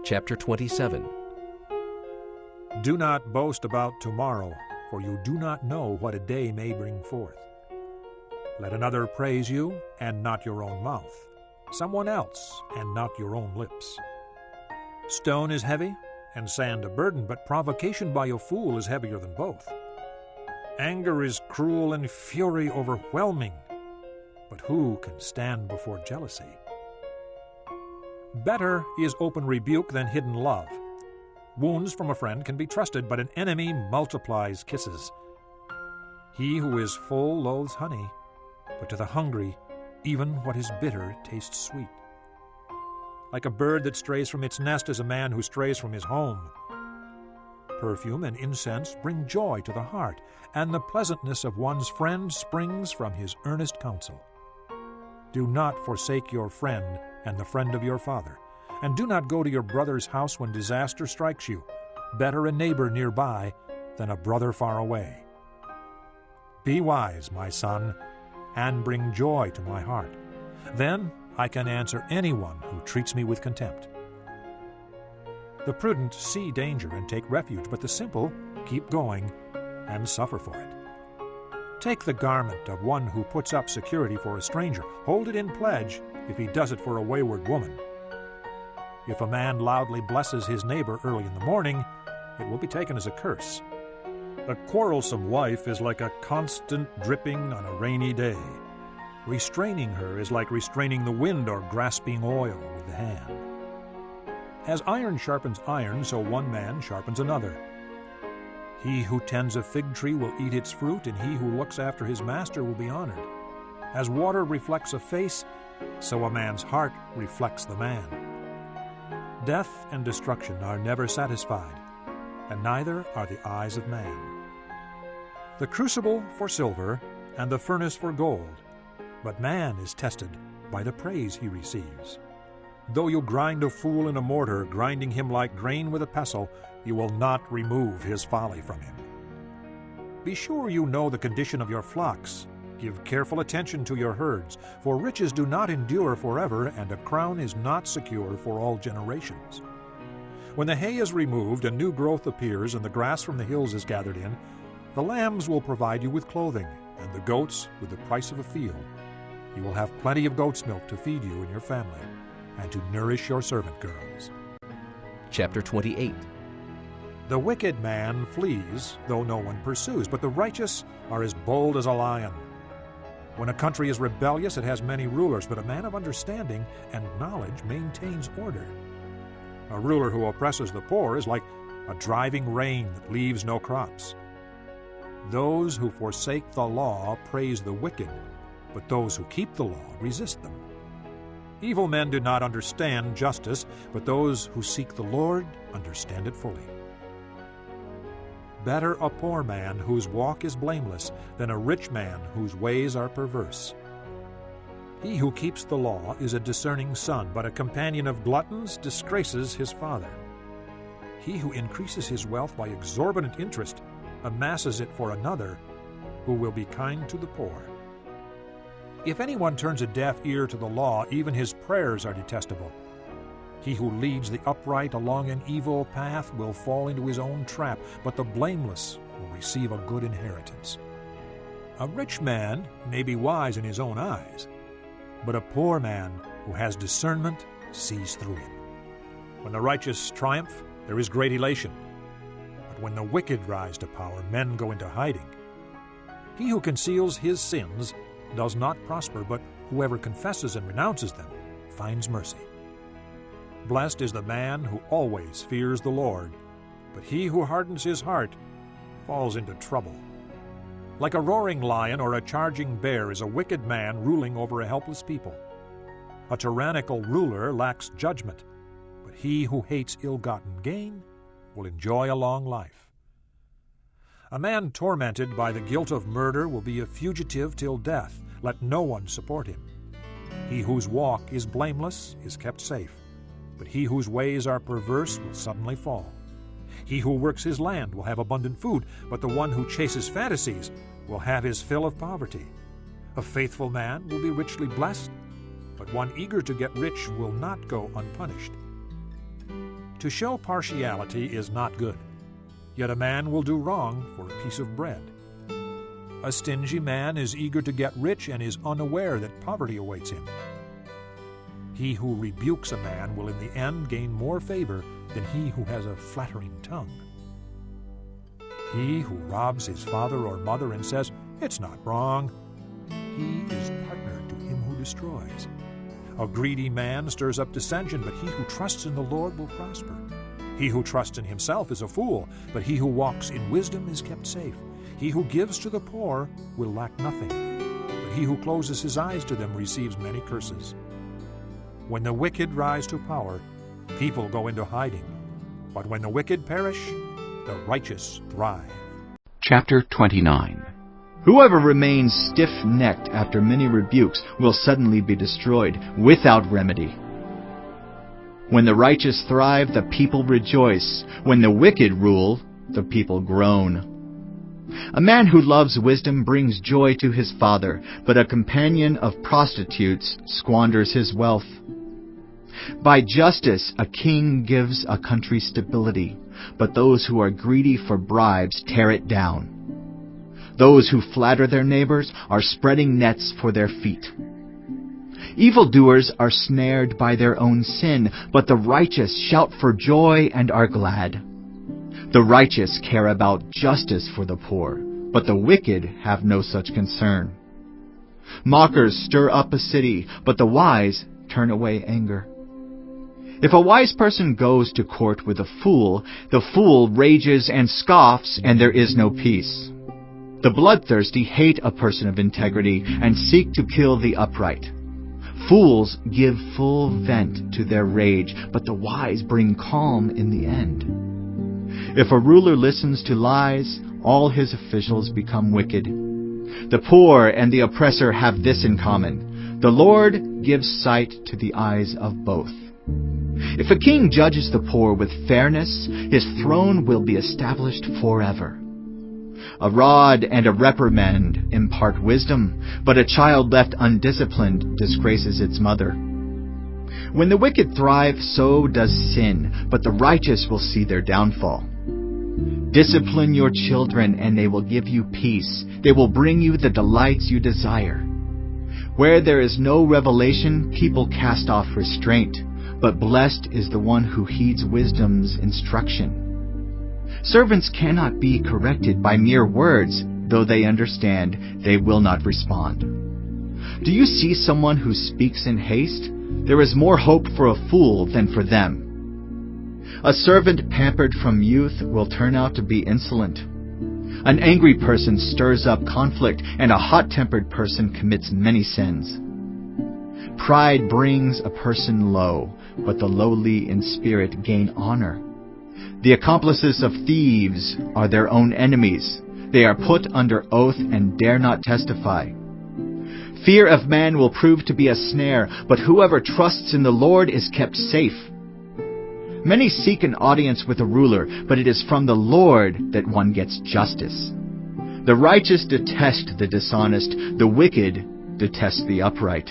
Chapter 27. Do not boast about tomorrow, for you do not know what a day may bring forth. Let another praise you, and not your own mouth, someone else, and not your own lips. Stone is heavy, and sand a burden, but provocation by a fool is heavier than both. Anger is cruel and fury overwhelming, but who can stand before jealousy? Better is open rebuke than hidden love. Wounds from a friend can be trusted, but an enemy multiplies kisses. He who is full loathes honey, but to the hungry, even what is bitter tastes sweet. Like a bird that strays from its nest is a man who strays from his home. Perfume and incense bring joy to the heart, and the pleasantness of one's friend springs from his earnest counsel. Do not forsake your friend and the friend of your father, and do not go to your brother's house when disaster strikes you. Better a neighbor nearby than a brother far away. Be wise, my son, and bring joy to my heart. Then I can answer anyone who treats me with contempt. The prudent see danger and take refuge, but the simple keep going and suffer for it. Take the garment of one who puts up security for a stranger. Hold it in pledge if he does it for a wayward woman. If a man loudly blesses his neighbor early in the morning, it will be taken as a curse. A quarrelsome wife is like a constant dripping on a rainy day. Restraining her is like restraining the wind or grasping oil with the hand. As iron sharpens iron, so one man sharpens another. He who tends a fig tree will eat its fruit, and he who looks after his master will be honored. As water reflects a face, so a man's heart reflects the man. Death and destruction are never satisfied, and neither are the eyes of man. The crucible for silver, and the furnace for gold, but man is tested by the praise he receives. Though you grind a fool in a mortar, grinding him like grain with a pestle, you will not remove his folly from him. Be sure you know the condition of your flocks. Give careful attention to your herds, for riches do not endure forever, and a crown is not secure for all generations. When the hay is removed and new growth appears, and the grass from the hills is gathered in, the lambs will provide you with clothing, and the goats with the price of a field. You will have plenty of goat's milk to feed you and your family, and to nourish your servant girls. Chapter 28. The wicked man flees, though no one pursues, but the righteous are as bold as a lion. When a country is rebellious, it has many rulers, but a man of understanding and knowledge maintains order. A ruler who oppresses the poor is like a driving rain that leaves no crops. Those who forsake the law praise the wicked, but those who keep the law resist them. Evil men do not understand justice, but those who seek the Lord understand it fully. Better a poor man whose walk is blameless than a rich man whose ways are perverse. He who keeps the law is a discerning son, but a companion of gluttons disgraces his father. He who increases his wealth by exorbitant interest amasses it for another who will be kind to the poor. If anyone turns a deaf ear to the law, even his prayers are detestable. He who leads the upright along an evil path will fall into his own trap, but the blameless will receive a good inheritance. A rich man may be wise in his own eyes, but a poor man who has discernment sees through him. When the righteous triumph, there is great elation. But when the wicked rise to power, men go into hiding. He who conceals his sins does not prosper, but whoever confesses and renounces them finds mercy. Blessed is the man who always fears the Lord, but he who hardens his heart falls into trouble. Like a roaring lion or a charging bear is a wicked man ruling over a helpless people. A tyrannical ruler lacks judgment, but he who hates ill-gotten gain will enjoy a long life. A man tormented by the guilt of murder will be a fugitive till death. Let no one support him. He whose walk is blameless is kept safe, but he whose ways are perverse will suddenly fall. He who works his land will have abundant food, but the one who chases fantasies will have his fill of poverty. A faithful man will be richly blessed, but one eager to get rich will not go unpunished. To show partiality is not good, yet a man will do wrong for a piece of bread. A stingy man is eager to get rich and is unaware that poverty awaits him. He who rebukes a man will in the end gain more favor than he who has a flattering tongue. He who robs his father or mother and says, "It's not wrong," he is partner to him who destroys. A greedy man stirs up dissension, but he who trusts in the Lord will prosper. He who trusts in himself is a fool, but he who walks in wisdom is kept safe. He who gives to the poor will lack nothing, but he who closes his eyes to them receives many curses. When the wicked rise to power, people go into hiding. But when the wicked perish, the righteous thrive. Chapter 29. Whoever remains stiff-necked after many rebukes will suddenly be destroyed without remedy. When the righteous thrive, the people rejoice. When the wicked rule, the people groan. A man who loves wisdom brings joy to his father, but a companion of prostitutes squanders his wealth. By justice, a king gives a country stability, but those who are greedy for bribes tear it down. Those who flatter their neighbors are spreading nets for their feet. Evildoers are snared by their own sin, but the righteous shout for joy and are glad. The righteous care about justice for the poor, but the wicked have no such concern. Mockers stir up a city, but the wise turn away anger. If a wise person goes to court with a fool, the fool rages and scoffs, and there is no peace. The bloodthirsty hate a person of integrity and seek to kill the upright. Fools give full vent to their rage, but the wise bring calm in the end. If a ruler listens to lies, all his officials become wicked. The poor and the oppressor have this in common: the Lord gives sight to the eyes of both. If a king judges the poor with fairness, his throne will be established forever. A rod and a reprimand impart wisdom, but a child left undisciplined disgraces its mother. When the wicked thrive, so does sin, but the righteous will see their downfall. Discipline your children, and they will give you peace. They will bring you the delights you desire. Where there is no revelation, people cast off restraint, but blessed is the one who heeds wisdom's instruction. Servants cannot be corrected by mere words. Though they understand, they will not respond. Do you see someone who speaks in haste? There is more hope for a fool than for them. A servant pampered from youth will turn out to be insolent. An angry person stirs up conflict, and a hot-tempered person commits many sins. Pride brings a person low, but the lowly in spirit gain honor. The accomplices of thieves are their own enemies. They are put under oath and dare not testify. Fear of man will prove to be a snare, but whoever trusts in the Lord is kept safe. Many seek an audience with a ruler, but it is from the Lord that one gets justice. The righteous detest the dishonest, the wicked detest the upright.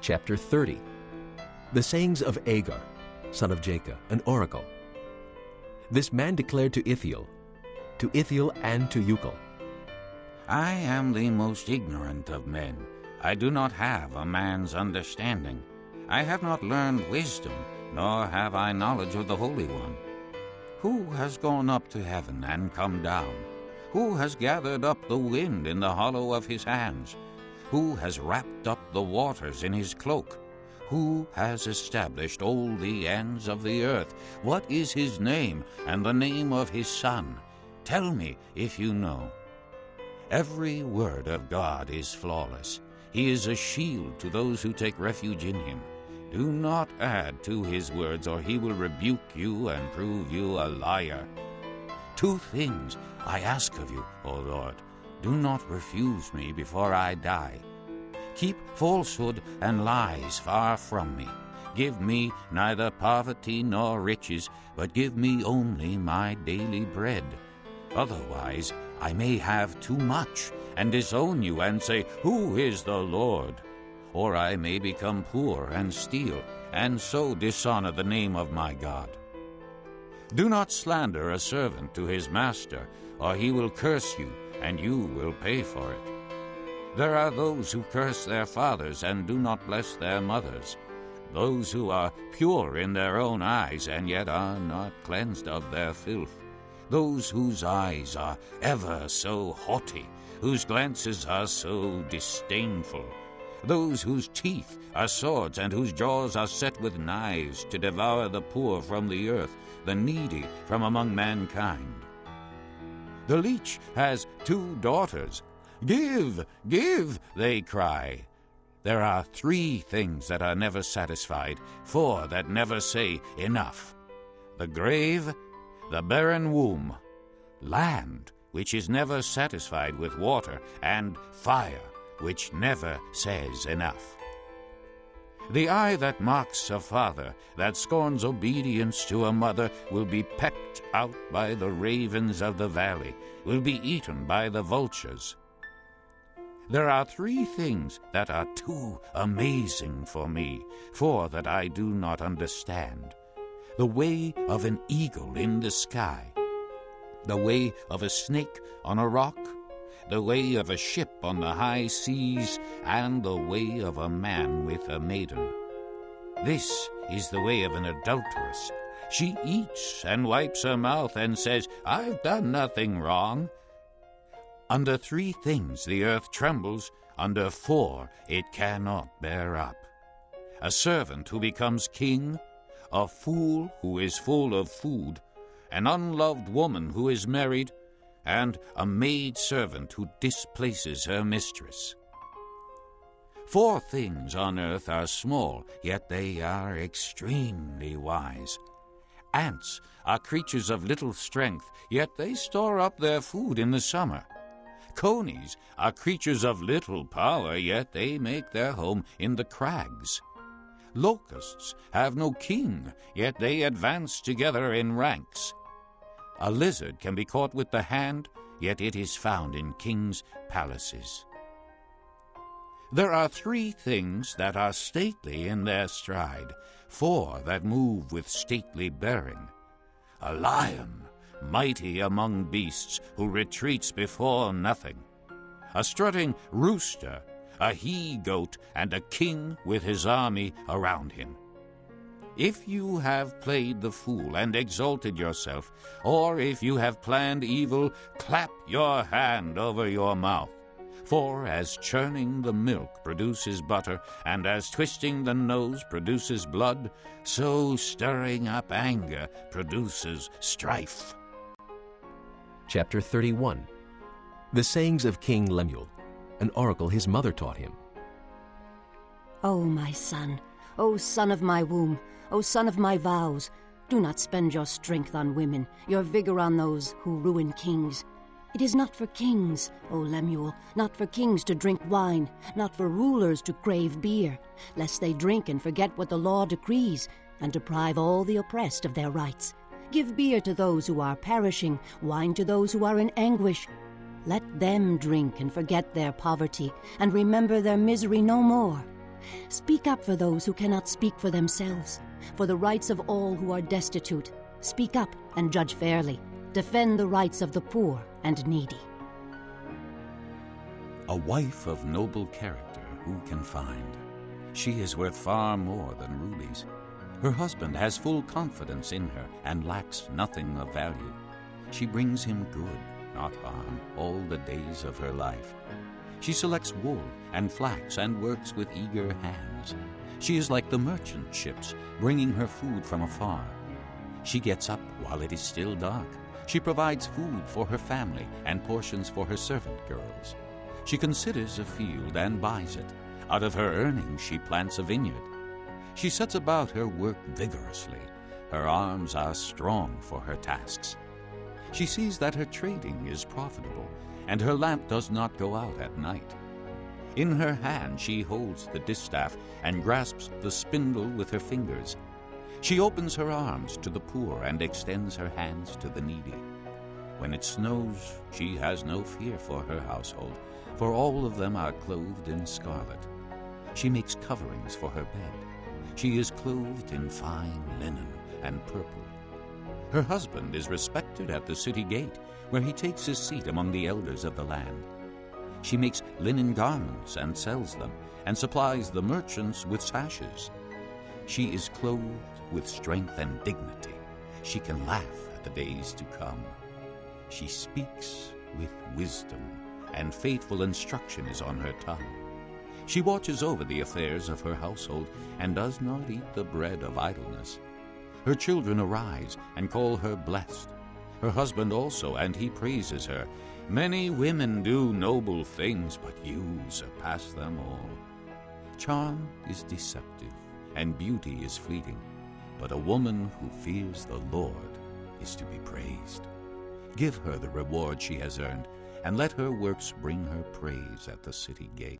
Chapter 30. The sayings of Agar, son of Jacob, an oracle. This man declared to Ithiel and to Ucal, I am the most ignorant of men. I do not have a man's understanding. I have not learned wisdom, nor have I knowledge of the Holy One. Who has gone up to heaven and come down? Who has gathered up the wind in the hollow of his hands? Who has wrapped up the waters in his cloak? Who has established all the ends of the earth? What is his name and the name of his son? Tell me if you know. Every word of God is flawless. He is a shield to those who take refuge in him. Do not add to his words, or he will rebuke you and prove you a liar. 2 things I ask of you, O Lord. Do not refuse me before I die. Keep falsehood and lies far from me. Give me neither poverty nor riches, but give me only my daily bread. Otherwise I may have too much and disown you and say, Who is the Lord? or I may become poor and steal, and so dishonor the name of my God. Do not slander a servant to his master, or he will curse you, and you will pay for it. There are those who curse their fathers and do not bless their mothers, those who are pure in their own eyes and yet are not cleansed of their filth, those whose eyes are ever so haughty, whose glances are so disdainful, those whose teeth are swords and whose jaws are set with knives to devour the poor from the earth, the needy from among mankind. The leech has 2 daughters. Give, give, they cry. There are 3 things that are never satisfied, 4 that never say enough: the grave, the barren womb, land which is never satisfied with water, and fire which never says enough. The eye that mocks a father, that scorns obedience to a mother, will be pecked out by the ravens of the valley, will be eaten by the vultures. There are 3 things that are too amazing for me, 4 that I do not understand: the way of an eagle in the sky, the way of a snake on a rock, the way of a ship on the high seas, and the way of a man with a maiden. This is the way of an adulteress. She eats and wipes her mouth and says, "I've done nothing wrong." Under 3 things the earth trembles, under 4 it cannot bear up: a servant who becomes king, a fool who is full of food, an unloved woman who is married, and a maid-servant who displaces her mistress. 4 things on earth are small, yet they are extremely wise. Ants are creatures of little strength, yet they store up their food in the summer. Conies are creatures of little power, yet they make their home in the crags. Locusts have no king, yet they advance together in ranks. A lizard can be caught with the hand, yet it is found in kings' palaces. There are 3 things that are stately in their stride, 4 that move with stately bearing: a lion, mighty among beasts, who retreats before nothing; a strutting rooster, a he-goat, and a king with his army around him. If you have played the fool and exalted yourself, or if you have planned evil, clap your hand over your mouth. For as churning the milk produces butter, and as twisting the nose produces blood, so stirring up anger produces strife. Chapter 31. The sayings of King Lemuel, an oracle his mother taught him. O my son, O son of my womb, O son of my vows, do not spend your strength on women, your vigor on those who ruin kings. It is not for kings, O Lemuel, not for kings to drink wine, not for rulers to crave beer, lest they drink and forget what the law decrees, and deprive all the oppressed of their rights. Give beer to those who are perishing, wine to those who are in anguish. Let them drink and forget their poverty, and remember their misery no more. Speak up for those who cannot speak for themselves, for the rights of all who are destitute. Speak up and judge fairly. Defend the rights of the poor and needy. A wife of noble character who can find? She is worth far more than rubies. Her husband has full confidence in her and lacks nothing of value. She brings him good, not harm, all the days of her life. She selects wool and flax and works with eager hands. She is like the merchant ships, bringing her food from afar. She gets up while it is still dark. She provides food for her family and portions for her servant girls. She considers a field and buys it. Out of her earnings she plants a vineyard. She sets about her work vigorously. Her arms are strong for her tasks. She sees that her trading is profitable, and her lamp does not go out at night. In her hand she holds the distaff and grasps the spindle with her fingers. She opens her arms to the poor and extends her hands to the needy. When it snows, she has no fear for her household, for all of them are clothed in scarlet. She makes coverings for her bed. She is clothed in fine linen and purple. Her husband is respected at the city gate, where he takes his seat among the elders of the land. She makes linen garments and sells them, and supplies the merchants with sashes. She is clothed with strength and dignity. She can laugh at the days to come. She speaks with wisdom, and faithful instruction is on her tongue. She watches over the affairs of her household, and does not eat the bread of idleness. Her children arise and call her blessed. Her husband also, and he praises her. Many women do noble things, but you surpass them all. Charm is deceptive, and beauty is fleeting, but a woman who fears the Lord is to be praised. Give her the reward she has earned, and let her works bring her praise at the city gate.